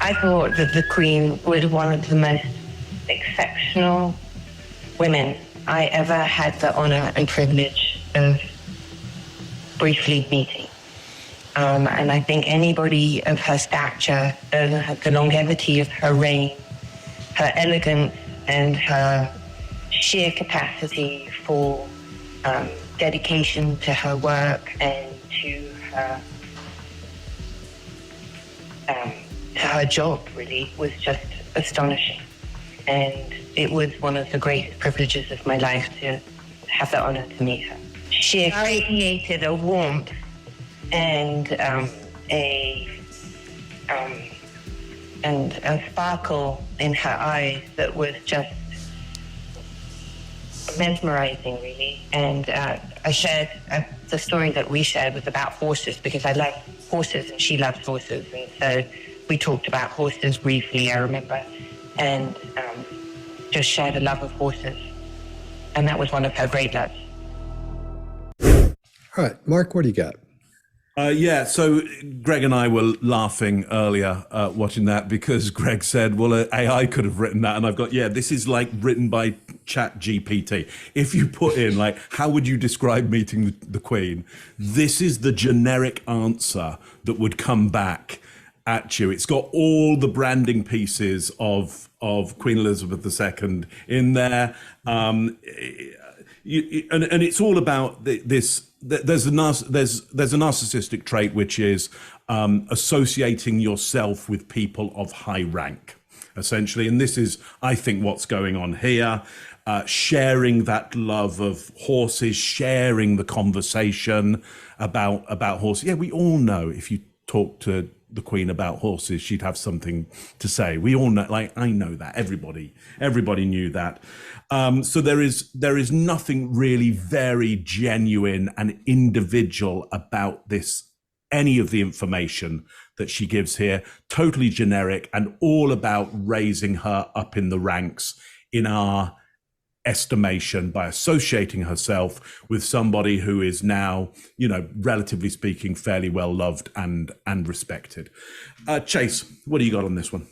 I thought that the Queen was one of the most exceptional women I ever had the honor and privilege of briefly meeting. And I think anybody of her stature, the longevity of her reign, her elegance, and her sheer capacity for dedication to her work and to her job, really, was just astonishing. And it was one of the greatest privileges of my life to have the honor to meet her. She radiated a warmth and a sparkle in her eyes that was just mesmerizing, really. And I shared the story that we shared was about horses, because I love horses and she loves horses, and so we talked about horses briefly, I remember, and just shared a love of horses, and that was one of her great loves. All right, Mark, what do you got? So Greg and I were laughing earlier watching that, because Greg said, well, AI could have written that. And I've got, this is like written by Chat GPT. If you put in, like, how would you describe meeting the Queen? This is the generic answer that would come back at you. It's got all the branding pieces of Queen Elizabeth II in there. And it's all about this. There's a narcissistic trait, which is associating yourself with people of high rank, essentially. And this is, I think, what's going on here. Sharing that love of horses, sharing the conversation about horses. Yeah, we all know if you talk to the Queen about horses, she'd have something to say. We all know, like, I know that. Everybody knew that. So there is nothing really very genuine and individual about this, any of the information that she gives here. Totally generic and all about raising her up in the ranks in our estimation by associating herself with somebody who is now, relatively speaking, fairly well loved and respected. Chase, what do you got on this one?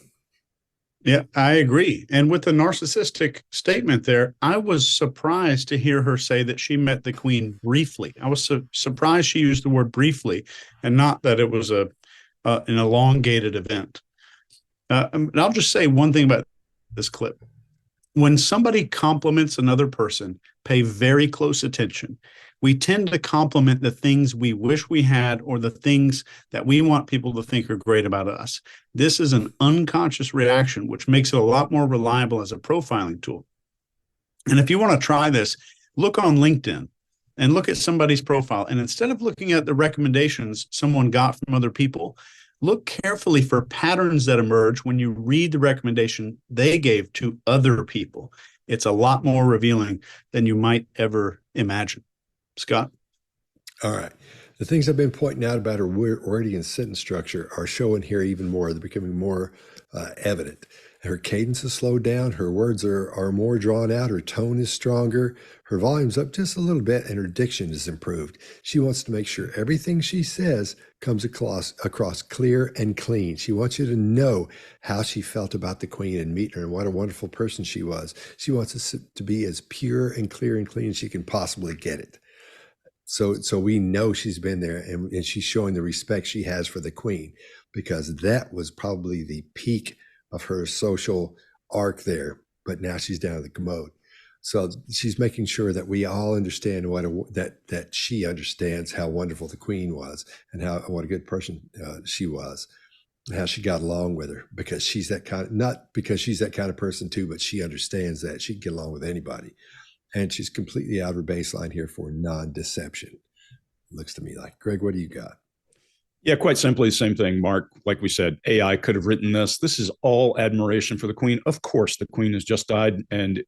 Yeah, I agree. And with the narcissistic statement there, I was surprised to hear her say that she met the Queen briefly. I was surprised she used the word briefly and not that it was an elongated event. And I'll just say one thing about this clip. When somebody compliments another person, pay very close attention. We tend to compliment the things we wish we had or the things that we want people to think are great about us. This is an unconscious reaction, which makes it a lot more reliable as a profiling tool. And if you want to try this, look on LinkedIn and look at somebody's profile. And instead of looking at the recommendations someone got from other people, look carefully for patterns that emerge when you read the recommendation they gave to other people. It's a lot more revealing than you might ever imagine. Scott? All right. The things I've been pointing out about her wording and sentence structure are showing here even more. They're becoming more evident. Her cadence is slowed down. Her words are more drawn out. Her tone is stronger. Her volume's up just a little bit, and her diction is improved. She wants to make sure everything she says comes across clear and clean. She wants you to know how she felt about the Queen and meet her and what a wonderful person she was. She wants us to be as pure and clear and clean as she can possibly get it. So we know she's been there, and she's showing the respect she has for the Queen, because that was probably the peak of her social arc there. But now she's down to the commode. So she's making sure that we all understand that she understands how wonderful the Queen was and what a good person she was, and how she got along with her, because she's that kind of, not because she's that kind of person too, but she understands that she can get along with anybody. And she's completely out of her baseline here for non-deception. Looks to me like. Greg, what do you got? Yeah, quite simply, same thing, Mark. Like we said, AI could have written this. This is all admiration for the Queen. Of course, the Queen has just died and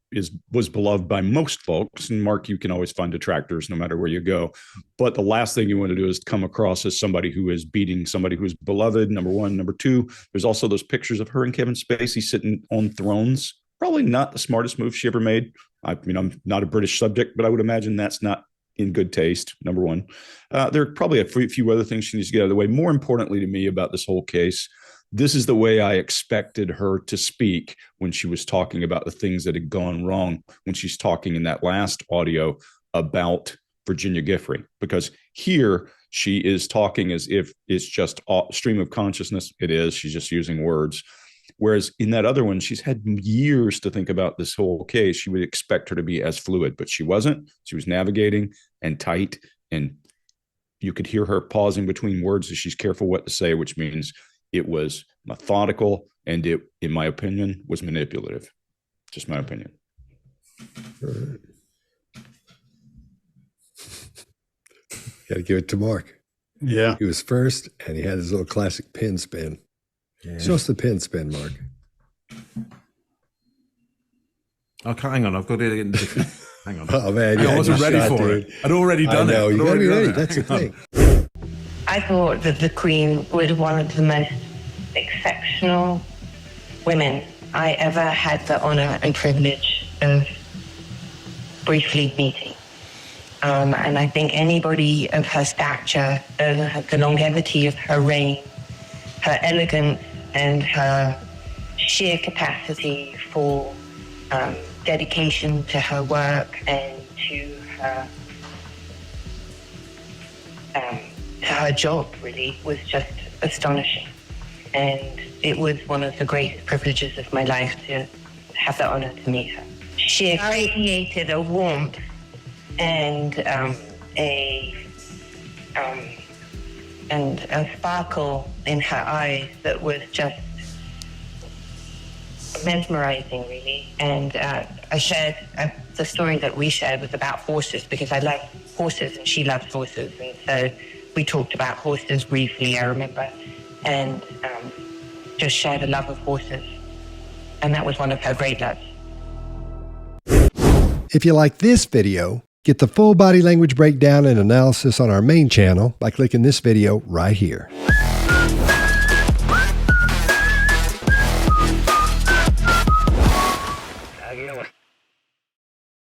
was beloved by most folks. And Mark, you can always find detractors no matter where you go. But the last thing you want to do is come across as somebody who is beating somebody who's beloved, number one. Number two, there's also those pictures of her and Kevin Spacey sitting on thrones. Probably not the smartest move she ever made. I mean, I'm not a British subject, but I would imagine that's not in good taste, number one. There are probably a few other things she needs to get out of the way. More importantly to me about this whole case, this is the way I expected her to speak when she was talking about the things that had gone wrong, when she's talking in that last audio about Virginia Giffrey, because here she is talking as if it's just a stream of consciousness. It is. She's just using words. Whereas in that other one, she's had years to think about this whole case. You would expect her to be as fluid, but she wasn't. She was navigating and tight, and you could hear her pausing between words as she's careful what to say, which means it was methodical, and it, in my opinion, was manipulative. Just my opinion. Right. Got to give it to Mark. Yeah. He was first, and he had his little classic pin spin. Yeah. Show us the pin spin, Mark. Okay, hang on. I've got it in. Hang on. Oh, man. I wasn't ready for it. I'd already done it. I know. You got to be ready. That's the thing. I thought that the Queen was one of the most exceptional women I ever had the honor and privilege of briefly meeting. And I think anybody of her stature, the longevity of her reign, her elegance, and her sheer capacity for dedication to her work and to her job, really, was just astonishing. And it was one of the greatest privileges of my life to have the honor to meet her. She radiated a warmth and a sparkle in her eyes that was just mesmerizing, really. And I shared the story that we shared was about horses, because I love horses and she loves horses, and so we talked about horses briefly, I remember, and just shared a love of horses, and that was one of her great loves. If you like this video, get the full body language breakdown and analysis on our main channel by clicking this video right here.